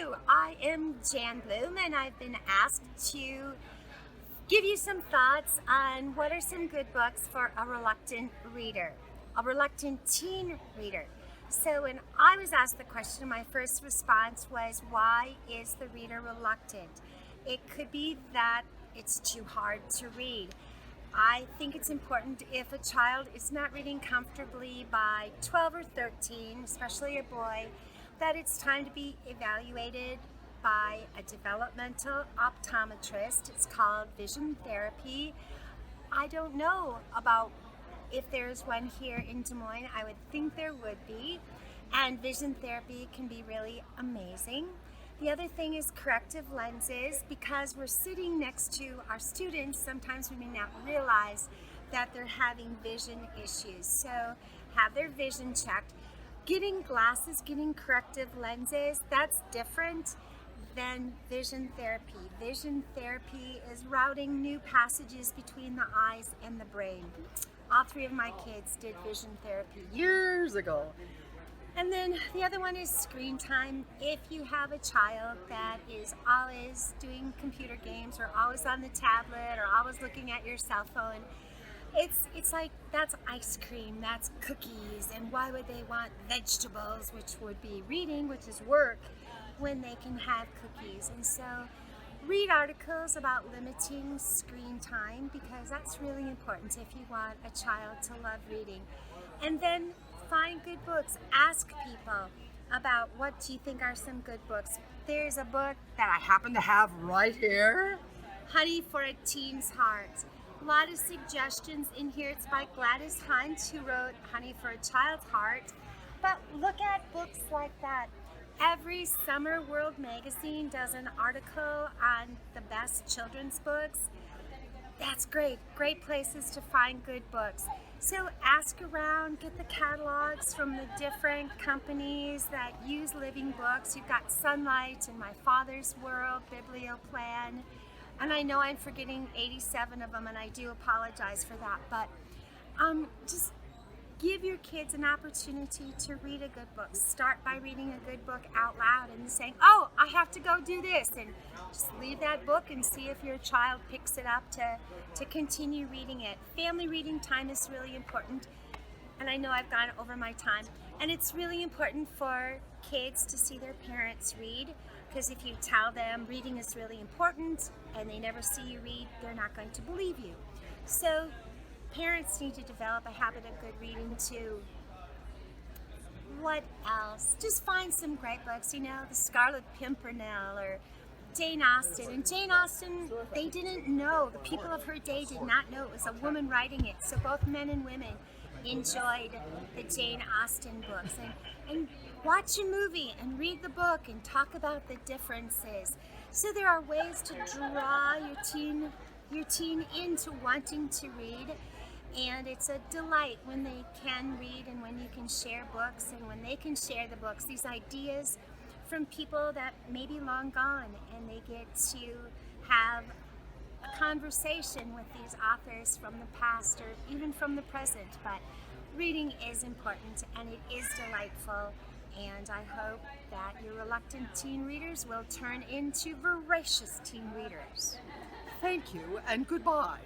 you. I am Jan Bloom, and I've been asked to give you some thoughts on what are some good books for a reluctant reader, a reluctant teen reader. So when I was asked the question, my first response was, why is the reader reluctant? It could be that it's too hard to read. I think it's important if a child is not reading comfortably by 12 or 13, especially a boy, that it's time to be evaluated by a developmental optometrist. It's called vision therapy. I don't know about if there's one here in Des Moines. I would think there would be. And vision therapy can be really amazing. The other thing is corrective lenses. Because we're sitting next to our students, sometimes we may not realize that they're having vision issues. So have their vision checked. Getting glasses, getting corrective lenses, that's different than vision therapy. Vision therapy is routing new passages between the eyes and the brain. All three of my kids did vision therapy years ago. And then the other one is screen time. If you have a child that is always doing computer games or always on the tablet or always looking at your cell phone, it's like that's ice cream, that's cookies, and why would they want vegetables, which would be reading, which is work, when they can have cookies? And so read articles about limiting screen time, because that's really important if you want a child to love reading. And then find good books. Ask people about what do you think are some good books. There's a book that I happen to have right here, Honey for a Teen's Heart. A lot of suggestions in here. It's by Gladys Hunt, who wrote Honey for a Child's Heart. But look at books like that. Every summer, World Magazine does an article on the best children's books. That's great. Great places to find good books. So ask around, get the catalogs from the different companies that use living books. You've got Sunlight and My Father's World, Biblioplan. And I know I'm forgetting 87 of them, and I do apologize for that. But just give your kids an opportunity to read a good book. Start by reading a good book out loud and saying, oh, I have to go do this. And just leave that book and see if your child picks it up to continue reading it. Family reading time is really important. And I know I've gone over my time. And it's really important for kids to see their parents read, because if you tell them reading is really important and they never see you read, they're not going to believe you. So parents need to develop a habit of good reading too. What else? Just find some great books, The Scarlet Pimpernel or Jane Austen. And Jane Austen, they didn't know, the people of her day did not know it was a woman writing it. So both men and women enjoyed the Jane Austen books. And watch a movie and read the book and talk about the differences. So there are ways to draw your teen into wanting to read. And it's a delight when they can read and when you can share books and when they can share the books, these ideas from people that may be long gone, and they get to have a conversation with these authors from the past or even from the present. But reading is important and it is delightful, and I hope that your reluctant teen readers will turn into voracious teen readers. Thank you and goodbye.